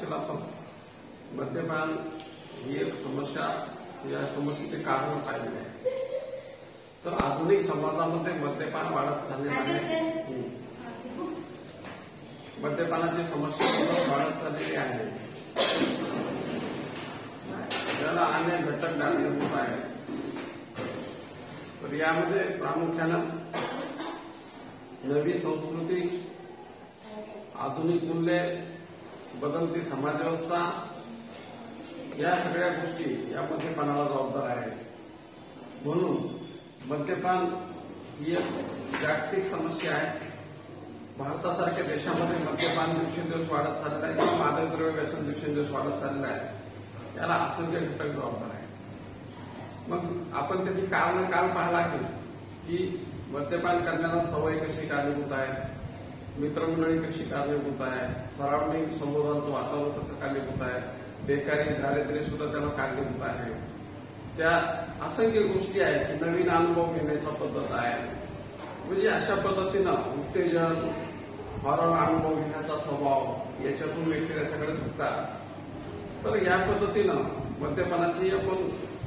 असेल आपण मद्यपान ही एक समस्या, या समस्येचे कारण पाहिलेले आहे. तर आधुनिक समाजामध्ये मद्यपान वाढत चाललेलं आहे. मद्यपानाची समस्या वाढत चाललेली आहे. त्याला अनेक घटक कारणीभूत आहेत. तर यामध्ये प्रामुख्यानं नवी संस्कृती, आधुनिक मूल्ये, बदलती समाजव्यवस्था या सगळ्या गोष्टी या मद्यपानाला जबाबदार आहेत. म्हणून मद्यपान ही एक जागतिक समस्या आहे. भारतासारख्या देशामध्ये मद्यपान दिवसेंदिवस वाढत चाललेलं आहे किंवा मादक द्रव्य व्यसन दिवसेंदिवस वाढत चाललेलं आहे. याला असंख्य घटक जबाबदार आहे. मग आपण त्याची कारण काल पाहिला की मद्यपान करण्याला सवय कशी कारणीभूत आहे, मित्रमंडळी कशी कारणीभूत आहे, सराउंडिंग संबोधनाचं वातावरण कसं कारणीभूत आहे, बेकारी दारिद्र्य सुद्धा त्याला कारणीभूत आहे. त्या असंख्य गोष्टी आहेत की नवीन अनुभव घेण्याचा पद्धत आहे. म्हणजे अशा पद्धतीनं उत्तेजन, हॉरर अनुभव घेण्याचा स्वभाव याच्यातून व्यक्ती त्याच्याकडे झुकतात. तर या पद्धतीनं मद्यपानाची आपण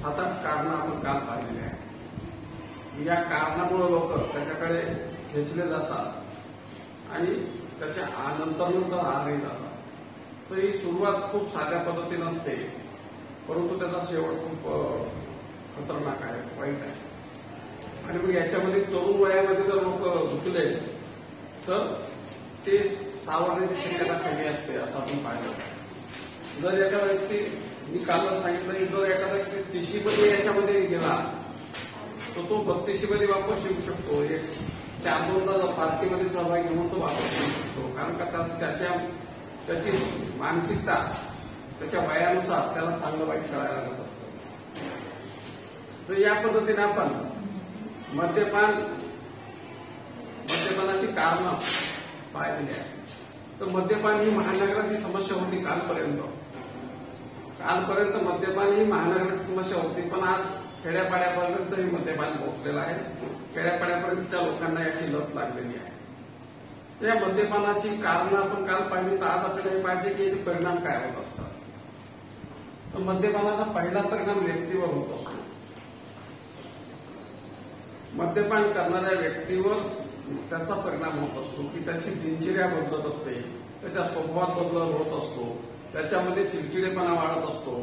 7-8 कारणं आपण काल पाहिलेली आहे. या कारणामुळे लोक त्याच्याकडे खेचले जातात आणि त्याच्या नंतर आहारी जातात. तर ही सुरुवात खूप साध्या पद्धतीनं असते, परंतु त्याचा शेवट खूप खतरनाक आहे, वाईट आहे. आणि मग याच्यामध्ये तरुण वयामध्ये जर लोक झुकले तर ते सावरण्याची शक्यता कमी असते असं आपण पाहिलं. जर एखादा व्यक्ती, मी काल सांगितलं की जर एखादा व्यक्ती 30मध्ये याच्यामध्ये गेला तर तो 32मध्ये वापस येऊ शकतो. एक 4-2 तास पार्टीमध्ये सहभागी होऊन तो वापस येऊ शकतो. कारण का त्याची मानसिकता त्याच्या वयानुसार त्याला चांगलं वाईट करायला लागत असतं. तर या पद्धतीने आपण मद्यपानाची कारणं पाहिलेली आहे. तर मद्यपान ही महानगराची समस्या होती कालपर्यंत मद्यपान ही महानगराची समस्या होती. पण आज खेड्यापाड्यापर्यंत हे मद्यपान पोहोचलेलं आहे. खेड्यापाड्यापर्यंत त्या लोकांना याची लत लागलेली आहे. या मद्यपानाची कारणं आपण काल पाहिली, तर आज आपल्याला हे पाहिजे की याचे परिणाम काय होत असतात. तर मद्यपानाचा पहिला परिणाम व्यक्तीवर होत असतो. मद्यपान करणाऱ्या व्यक्तीवर त्याचा परिणाम होत असतो की त्याची दिनचर्या बदलत असते, त्याच्या स्वभावात बदल होत असतो, त्याच्यामध्ये चिडचिडेपणा वाढत असतो,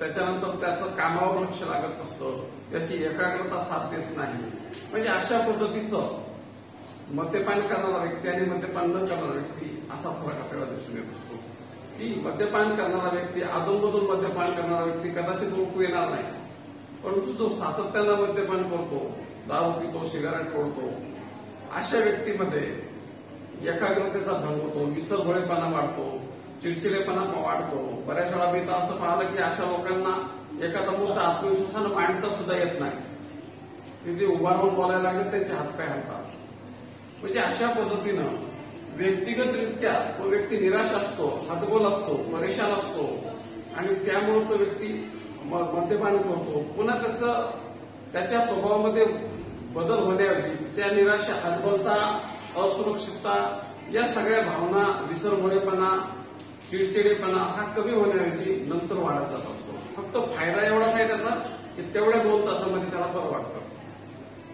त्याच्यानंतर त्याचं कामावर लक्ष लागत असतं, त्याची एकाग्रता साथ देत नाही. म्हणजे अशा पद्धतीचं मद्यपान करणारा व्यक्ती आणि मद्यपान न करणारा व्यक्ती असा फरक आपल्याला दिसून येत असतो. की मद्यपान करणारा व्यक्ती, अधूनमधून मद्यपान करणारा व्यक्ती कदाचित ओळखू येणार नाही, परंतु जो सातत्यानं मद्यपान करतो, दारू पितो, सिगारेट फोडतो, अशा व्यक्तीमध्ये एकाग्रतेचा भंग होतो, विसरभोळेपणा वाढतो, चिडचिडेपणा वाढतो. बऱ्याच वेळा मी तर असं पाहिलं की अशा लोकांना एखादा मुद्दा आत्मविश्वासानं मांडता सुद्धा येत नाही. तिथे उभा राहून बोलायला लागले त्यांचे हातपाय हलतात. म्हणजे अशा पद्धतीनं व्यक्तिगतरित्या तो व्यक्ती निराश असतो, हतबल असतो, परेशान असतो आणि त्यामुळे तो व्यक्ती मद्यपान करतो. पुन्हा त्याच्या स्वभावामध्ये बदल होण्याऐवजी त्या निराशा, हतबलता, असुरक्षितता या सगळ्या भावना, विसरभोळेपणा, चिडचिडेपणा हा कमी होण्याऐवजी नंतर वाढत जात असतो. फक्त फायदा एवढाच आहे त्याचा की तेवढ्या 2 तासामध्ये त्याला बरं वाटतं.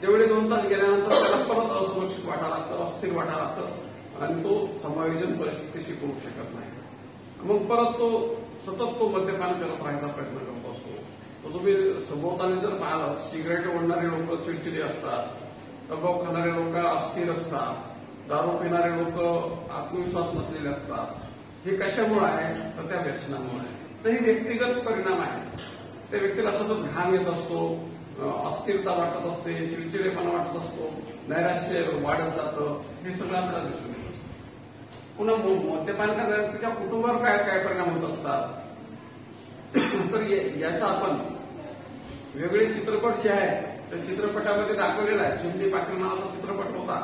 तेवढे 2 तास गेल्यानंतर त्याला परत असुरक्षित वाटायला लागतं, अस्थिर वाटायला लागतं आणि तो समायोजन परिस्थितीशी करू शकत नाही. मग परत सतत तो मद्यपान करत राहायचा प्रयत्न करत असतो. तर तुम्ही सभोवतानी जर पाहिलं, सिगरेट ओढणारे लोक चिडचिडे असतात, तंबाखू खाणारे लोक अस्थिर असतात, दारू पिणारे लोक आत्मविश्वास नसलेले असतात. हे कशामुळे आहे तर त्या व्यसनामुळे आहे. तर हे व्यक्तिगत परिणाम आहे. त्या व्यक्तीला सतत घाम येत असतो, अस्थिरता वाटत असते, चिडचिडेपणा वाटत असतो, नैराश्य वाढत जातं. हे सगळं आपल्याला दिसून येत असतं. पुन्हा मद्यपान करणाऱ्या व्यक्तीच्या कुटुंबावर काय काय परिणाम होत असतात तर याचा आपण वेगळे चित्रपट जे आहे त्या चित्रपटामध्ये दाखवलेला आहे. चिमणी पाखरं नावाचा चित्रपट होता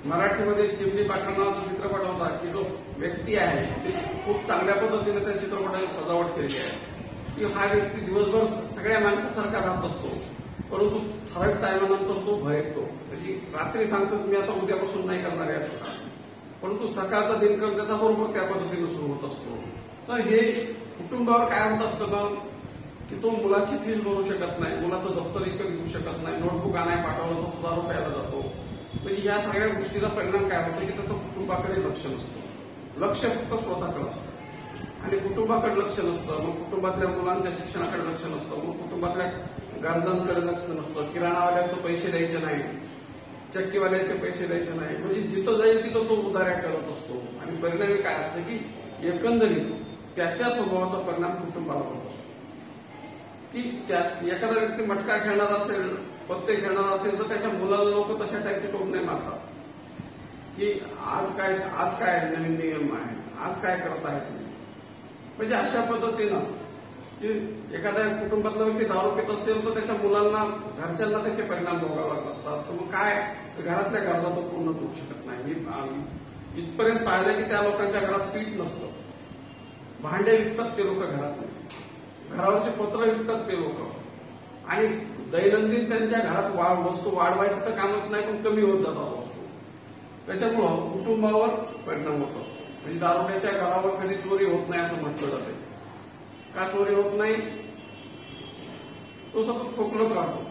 मराठीमध्ये. चिमणी पाखरं नावाचा चित्रपट होता की जो व्यक्ती आहे ते खूप चांगल्या पद्धतीने त्या चित्रपटाची सजावट केली आहे की हा व्यक्ती दिवसभर सगळ्या माणसासारखा राहत असतो, परंतु ठराविक टायमानंतर तो भयकतो. म्हणजे रात्री सांगतो मी आता उद्यापासून नाही करणार या चुका. परंतु सकाळचा दिनक्रम त्याचा बरोबर त्या पद्धतीने सुरू होत असतो. तर हे कुटुंबावर काय होत असतं ना की तो मुलाची फीस भरू शकत नाही, मुलाचं दप्तर विकत घेऊ शकत नाही, नोटबुक आणाय पाठवलं तर तो दारू प्यायला जातो. म्हणजे या सगळ्या गोष्टीचा परिणाम काय होतो की त्याचं कुटुंबाकडे लक्ष नसतं, लक्ष फक्त स्वतःकडे असतं. आणि कुटुंबाकडे लक्ष नसतं, मग कुटुंबातल्या मुलांच्या शिक्षणाकडे लक्ष नसतं, मग कुटुंबातल्या गरजांकडे लक्ष नसतं, किराणावाल्याचे पैसे द्यायचे नाही, चक्कीवाल्याचे पैसे द्यायचे नाही. म्हणजे जिथं जाईल तिथं तो उधाऱ्या करत असतो. आणि परिणामी काय असतं की एकंदरीत त्याच्या स्वभावाचा परिणाम कुटुंबाला होत असतो. की त्यात एखादा व्यक्ती मटका खेळणार असेल, पत्ते खेळणार असेल तर त्याच्या मुलाला लोक तशा टाईपचे टोमणे मारतात की आज काय नवीन नियम आहे, आज काय करत आहे तुम्ही. म्हणजे अशा पद्धतीनं की एखाद्या कुटुंबातला व्यक्ती दारू पित असेल तर त्याच्या मुलांना, घरच्यांना त्याचे परिणाम भोगावे लागत असतात. तर मग काय घरातल्या गरजा तो पूर्ण करू शकत नाही. इथपर्यंत पाहिलं की त्या लोकांच्या घरात पीठ नसतं, भांडे विकतात ते लोक घरात नाही, घरावरचे पत्र विकतात ते लोक. आणि दैनंदिन त्यांच्या घरात वस्तू वाढवायचं तर कामच नाही, पण कमी होत जातात वस्तू. त्याच्यामुळं कुटुंबावर परिणाम होत असतो. म्हणजे दारुड्याच्या घरावर कधी चोरी होत नाही असं म्हटलं जाते. का चोरी होत नाही? तो सतत खोकलत राहतो,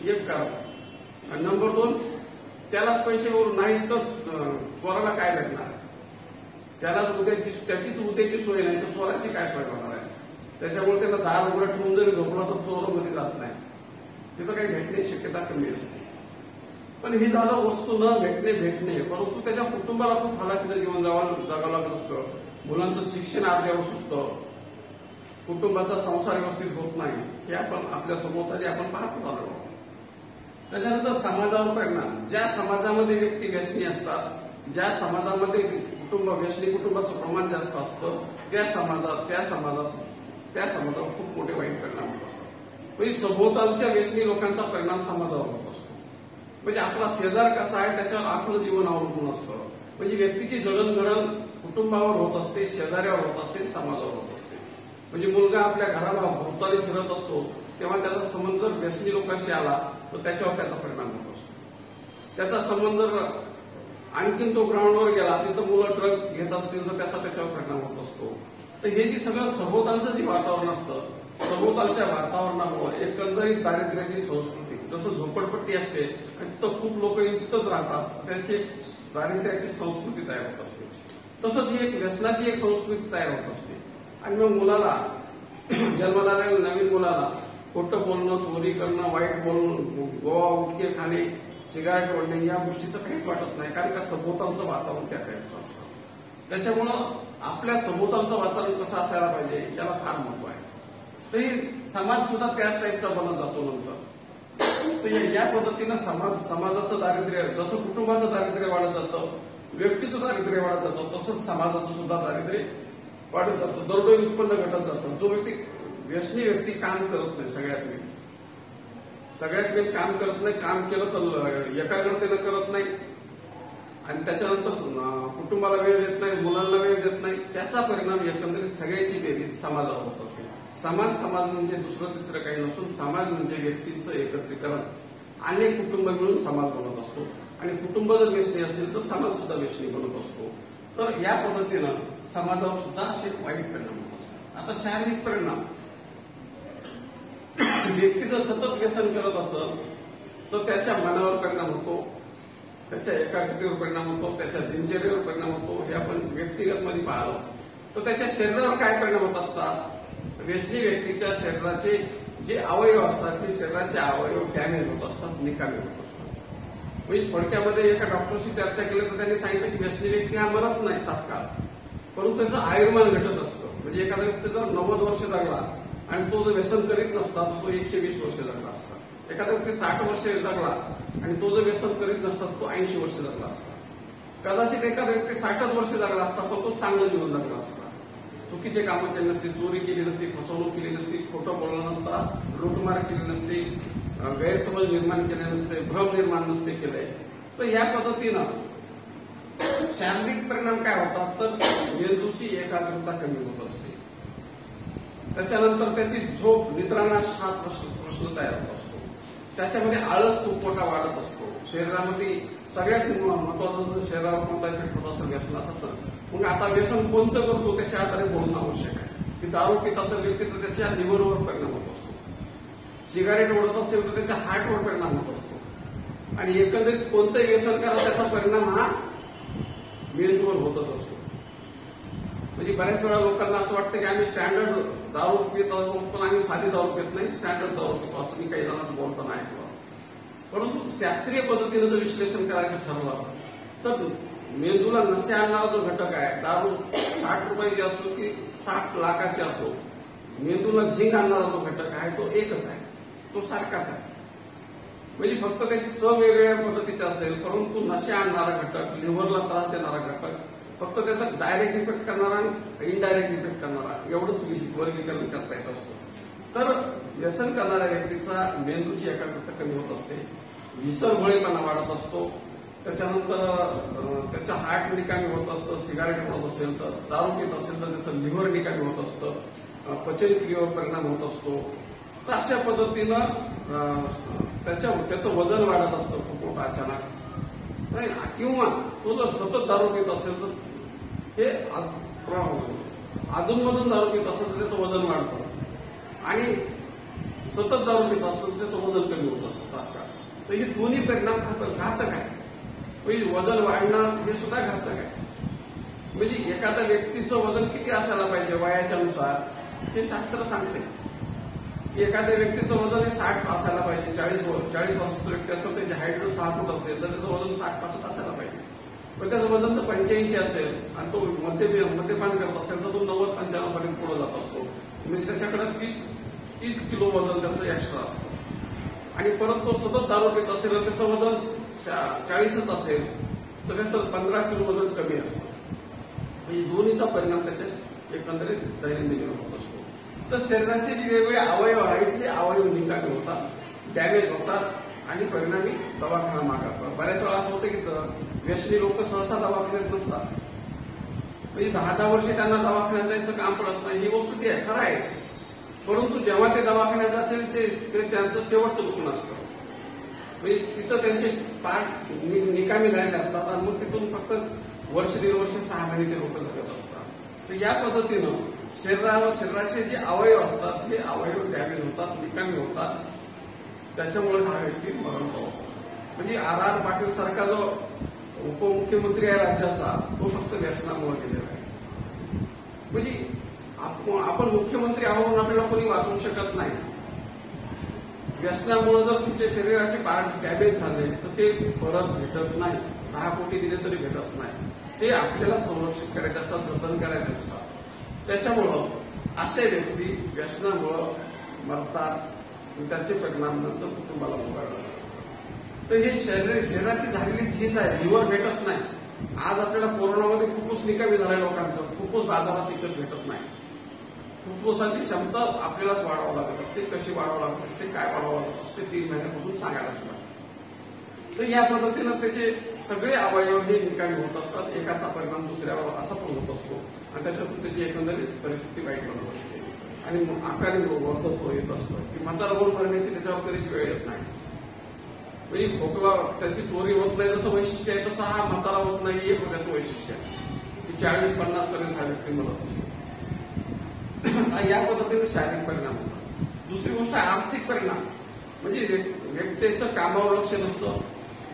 एक कारण. आणि नंबर 2, त्यालाच पैसे नाही तर चोराला काय भेटणार? त्यालाच त्याचीच उद्याची सोय नाही तर चोराची काय सोय होणार आहे? त्याच्यामुळे त्याला दार उघडं ठेवून जरी झोपला तर चोर मध्ये जात नाही, तिथं काही भेटण्याची शक्यता कमी असते. पण हे झालं वस्तू न भेटणे, परंतु त्याच्या कुटुंबाला खूप हालाखीचं जीवन जगावं लागत असतं. मुलांचं शिक्षण अर्ध्यावर सुटतं, कुटुंबाचा संसार व्यवस्थित होत नाही, हे आपण आपल्या सभोवताली आपण पाहतच आलो. त्याच्यानंतर समाजावर परिणाम. ज्या समाजामध्ये व्यक्ती व्यसनी असतात, ज्या समाजामध्ये व्यसनी कुटुंबाचं प्रमाण जास्त असतं, त्या समाजावर खूप मोठे वाईट परिणाम होत असतात. म्हणजे सभोवतालच्या व्यसनी लोकांचा परिणाम समाजावर होत असतो. म्हणजे आपला शेजार कसा आहे त्याच्यावर आपलं जीवन अवलंबून असतं. म्हणजे व्यक्तीची जडणघडण कुटुंबावर होत असते, शेजाऱ्यावर होत असते, समाजावर होत असते. म्हणजे मुलगा आपल्या घराला भोवताली फिरत असतो तेव्हा त्याचा संबंध जर व्यसनी लोकांशी आला तर त्याच्यावर त्याचा परिणाम होत असतो. त्याचा संबंध आणखीन तो ग्राउंडवर गेला, तिथं मुलं ड्रग्ज घेत असतील तर त्याच्यावर परिणाम होत असतो. तर हे जे सगळं सभोवतालचं जे वातावरण असतं, सभोवतालच्या वातावरणामुळे एकंदरीत दारिद्र्याची संस्कृती, जसं झोपडपट्टी असते आणि तिथं खूप लोक येऊन तिथंच राहतात, त्याची दारिद्र्याची संस्कृती तयार होत असते. तसंच ही एक व्यसनाची एक संस्कृती तयार होत असते. आणि मग मुलाला, जन्माला आलेल्या नवीन मुलाला खोटं बोलणं, चोरी करणं, वाईट बोलणं, गोवा उडके खाणे, सिगारेट ओढणे या गोष्टीचं काहीच वाटत नाही, कारण का सभोवतालचं वातावरण त्या टाईपचं असतं. त्याच्यामुळं आपल्या सभोवतालचं वातावरण कसं असायला पाहिजे याला फार महत्व आहे. तरी समाज सुद्धा त्याच टाईपचा बनत जातो नंतर. तर या पद्धतीनं समाजाचं दारिद्र्य, जसं कुटुंबाचं दारिद्र्य वाढत जातं, व्यक्तीचं दारिद्र्य वाढत जातं, तसंच समाजाचं सुद्धा दारिद्र्य वाढत जातं, दरडोई उत्पन्न घटत जातं. जो व्यसनी व्यक्ती काम करत नाही, सगळ्यात मेन काम करत नाही, काम केलं तर एकाग्रतेनं करत नाही, आणि त्याच्यानंतर कुटुंबाला वेळ देत नाही, मुलांना वेळ देत नाही, त्याचा परिणाम एकंदरीत सगळ्याची बेरीज समाजावर होत असते. समाज म्हणजे दुसरं तिसरं काही नसून समाज म्हणजे व्यक्तींचं एकत्रीकरण. अनेक कुटुंब मिळून समाज बनत असतो, आणि कुटुंब जर व्यसनी असतील तर समाज सुद्धा व्यसनी बनत असतो. तर या पद्धतीनं समाजावर सुद्धा असे वाईट परिणाम होत असतात. आता शारीरिक परिणाम. व्यक्ती जर सतत व्यसन करत असेल तर त्याच्या मनावर परिणाम होतो, त्याच्या एकाग्रतेवर परिणाम होतो, त्याच्या दिनचर्येवर परिणाम होतो. हे आपण व्यक्तिगत मध्ये पाहिलं तर त्याच्या शरीरावर काय परिणाम होत असतात. व्यसनी व्यक्तीच्या शरीराचे जे अवयव असतात ते शरीराचे अवयव डॅमेज होत असतात, निकामी होत असतात. म्हणजे थोडक्यामध्ये एका डॉक्टरशी चर्चा केली तर त्यांनी सांगितलं की व्यसनी व्यक्ती हा मरत नाही तात्काळ, परंतु त्याचं आयुर्मान घटत असतं. म्हणजे एखादा व्यक्ती जर 90 वर्ष जगला आणि तो जर व्यसन करीत नसता तर तो 120 वर्ष जगला असता. एखादा व्यक्ती 60 वर्ष जगला आणि तो जर व्यसन करीत नसता तो 80 वर्ष जगला असता. कदाचित एखादा व्यक्ती 60 वर्ष जगला असता पण तो चांगलं जीवन जगला असता. चुकीचे कामं केली नसती, चोरी केली नसती, फसवणूक केली नसती, खोटं बोललं नसता, लूटमार केली नसती, गैरसमज निर्माण केले नसते, भ्रम निर्माण नसते केले. तर या पद्धतीनं शारीरिक परिणाम काय होतात तर मेंदूची एकाग्रता कमी होत असते. त्याच्यानंतर त्याची झोप, निद्रानाश हा प्रश्न तयार होत असतो. त्याच्यामध्ये आळस खूप मोठा वाढत असतो. शरीरामध्ये सगळ्यात महत्वाचं जर शरीरावर कोणता इफेक्ट होत असेल व्यसनाचा, तर मग आता व्यसन कोणतं करतो त्याच्या आधारे बोलणं आवश्यक आहे. की दारू पित असेल व्यक्ती तर त्याच्या लिव्हरवर परिणाम होत असतो, सिगारेट ओढत असेल तर त्याच्या हार्टवर परिणाम होत असतो, आणि एकंदरीत कोणतंही व्यसन करा त्याचा परिणाम हा मेंदूवर होतच असतो. म्हणजे बऱ्याच वेळा लोकांना असं वाटतं की आम्ही स्टँडर्ड दारू पित आहोत, पण आम्ही साधी दारू पित नाही, स्टँडर्ड दारू पितो असं मी काही जणांचं बोलताना ऐकलं. परंतु शास्त्रीय पद्धतीनं जर विश्लेषण करायचं ठरलं तर मेंदूला नशे आणणारा जो घटक आहे, दारू 60 रुपयाची असो की 60 लाखाची असो, मेंदूला झिंक आणणारा जो घटक आहे तो एकच आहे, तो सारखाच आहे. म्हणजे फक्त त्याची चव वेगवेगळ्या पद्धतीची असेल, परंतु नशे आणणारा घटक, लिव्हरला त्रास देणारा घटक, फक्त त्याचा डायरेक्ट इफेक्ट करणारा आणि इनडायरेक्ट इफेक्ट करणारा एवढंच वर्गीकरण करता येत असतं. तर व्यसन करणाऱ्या व्यक्तीचा मेंदूची एकाग्रता कमी होत असते, विसरभोळेपणा वाढत असतो, त्याच्यानंतर त्याच्या हार्ट निकामी होत असतं, सिगारेट ओढत असेल तर, दारू पित असेल तर त्याचं लिव्हर निकामी होत असतं, पचनक्रियेवर परिणाम होत असतो. तर अशा पद्धतीनं त्याचं वजन वाढत असतं खूप मोठं अचानक. किंवा तो जर सतत दारू पित असेल तर हे अधूनमधून दारू पित असेल तर त्याचं वजन वाढतं, आणि सतत दारू पित असेल तर त्याचं वजन कमी होत असतं तात्काळ. तर हे दोन्ही परिणाम घातक आहे. म्हणजे वजन वाढणं हे सुद्धा घातक आहे. म्हणजे एखाद्या व्यक्तीचं वजन किती असायला पाहिजे वयाच्या नुसार हे शास्त्र सांगते. एखाद्या व्यक्तीचं वजन हे 60 असायला पाहिजे. 40 वर्षाचं व्यक्ती असेल त्याची हाईट जर 6 फूट असेल तर त्याचं वजन 60 पासून असायला पाहिजे. पण त्याचं वजन जर 85 असेल आणि तो मद्यपान करत असेल तर तो 90-95 पर्यंत पुढे जात असतो. म्हणजे त्याच्याकडे 30 किलो वजन त्याचं एक्स्ट्रा असतं. आणि परत तो सतत दारू पित असेल आणि त्याचं वजन 40च असेल तर त्याचं 15 किलो वजन कमी असतं. म्हणजे दोन्हीचा परिणाम त्याच्या एकंदरीत दैनंदिन होत असतो. तर शरीराचे जे वेगवेगळे अवयव आहेत ते अवयव निकामी होतात, डॅमेज होतात, आणि परिणामी दवाखाना मागा. बऱ्याच वेळा असं होतं की व्यसनी लोक सहसा दवाखान्यात नसतात. म्हणजे 10-10 वर्षे त्यांना दवाखान्यात जायचं काम पडत नाही, ही वस्तू ती आहे, खरं आहे. परंतु जेव्हा ते दवाखान्यात जातील ते त्यांचं शेवटचं दुखणं असतं. म्हणजे तिथं त्यांचे पार्ट निकामी झालेले असतात आणि मग तिथून फक्त वर्ष 1.5 वर्ष 6 महिने ते लोक जगत असतात. तर या पद्धतीनं शरीराचे जे अवयव असतात हे अवयव डॅमेज होतात, निकामी होतात, त्याच्यामुळे हा व्यक्ती मरण पावतो. म्हणजे R.R. पाटील सारखा जो उपमुख्यमंत्री आहे राज्याचा तो फक्त व्यसनामुळे गेलेला आहे. म्हणजे आपण मुख्यमंत्री आहोत म्हणून आपल्याला कोणी वाचवू शकत नाही. व्यसनामुळे जर तुमच्या शरीराचे पार्ट डॅमेज झाले तर ते परत भेटत नाही. 10 कोटी दिले तरी भेटत नाही. ते आपल्याला संरक्षित करायचे असतात, जतन करायचे असतात. त्याच्यामुळं असे व्यक्ती व्यसनामुळं मरतात, त्याचे परिणाम नंतर कुटुंबाला भोगावे असतात. तर हे शरीराची झालेली झीज आहे, लिव्हर भेटत नाही. आज आपल्याला कोरोनामध्ये फुफ्फुस निकामी झालंय लोकांचं, फुफ्फुस बाजारात विकत भेटत नाही. फुफ्फुसाची क्षमता आपल्यालाच वाढवावं लागत असते. कशी वाढवावं लागत असते, काय वाढवावं लागत असते 3 महिन्यापासून सांगायला सुद्धा. तर या पद्धतीनं त्याचे सगळे अवयव हे निकामी होत असतात. एकाचा परिणाम दुसऱ्यावर असा पण होत असतो आणि त्याच्यातून त्याची एकंदरीत परिस्थिती वाईट बनत असते आणि आकारी वर्धत्व येत असतं की म्हातारा होऊन मरण्याची त्याच्यावर कधीच वेळ येत नाही. म्हणजे खोकला त्याची चोरी होत नाही जसं वैशिष्ट्य आहे तसं हा म्हातारा होत नाही हे त्याचं वैशिष्ट्य आहे की 40-50 पर्यंत हा व्यक्ती मरत असतो. या पद्धतीने शारीरिक परिणाम होतात. दुसरी गोष्ट आर्थिक परिणाम. म्हणजे व्यक्तीचं कामावर लक्ष नसतं,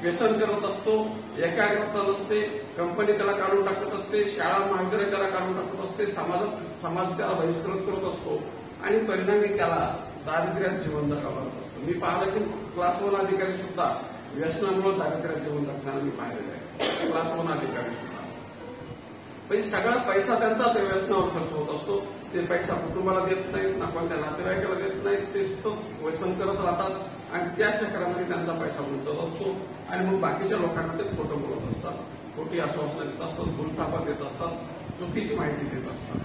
व्यसन करत असतो, एकाग्रता नसते, कंपनी त्याला काढून टाकत असते, शाळा महाविद्यालय त्याला काढून टाकत असते, समाज त्याला बहिष्कृत करत असतो आणि परिणामी त्याला दारिद्र्यात जीवन जगावं लागत असतं. मी पाहिलं की क्लास 1 अधिकारी सुद्धा व्यसनामुळे दारिद्र्यात जीवन जगताना मी पाहिलेलं आहे. क्लास 1 अधिकारी सुद्धा म्हणजे सगळा पैसा त्यांचा त्या व्यसनावर खर्च होत असतो. ते पैसा कुटुंबाला देत नाहीत, ना कोणत्या नातेवाईकाला देत नाहीत, ते व्यसन करत राहतात आणि त्या चक्रामध्ये त्यांचा पैसा गुंतत असतो आणि मग बाकीच्या लोकांना ते खोटं बोलत असतात, खोटी आश्वासनं देत असतात, भूलथापा देत असतात, चुकीची माहिती देत असतात.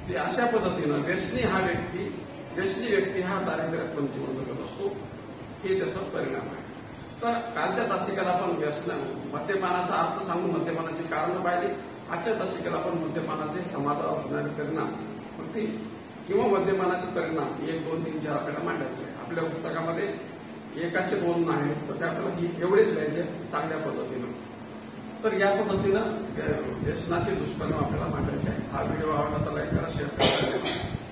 ते अशा पद्धतीनं व्यसनी व्यक्ती हा दारिद्र्यात पण जीवन जगत असतो. हे त्याचा परिणाम आहे. तर कालच्या तासिकेला आपण मद्यपानाचा अर्थ सांगून मद्यपानाची कारणं पाहिली. आजच्या तासिकेला आपण मद्यपानाचे समाजावर होणारे परिणाम किंवा मद्यपानाचे परिणाम 1, 2, 3, 4 आपल्याला मांडायचे. आपल्या पुस्तकामध्ये एकाचे 2 नाही तर ते आपल्याला एवढेच लिहायचे चांगल्या पद्धतीनं. तर या पद्धतीनं व्यसनाचे दुष्परिणाम आपल्याला मांडायचे आहे. हा व्हिडिओ आवडला तर लाईक करा, शेअर करा.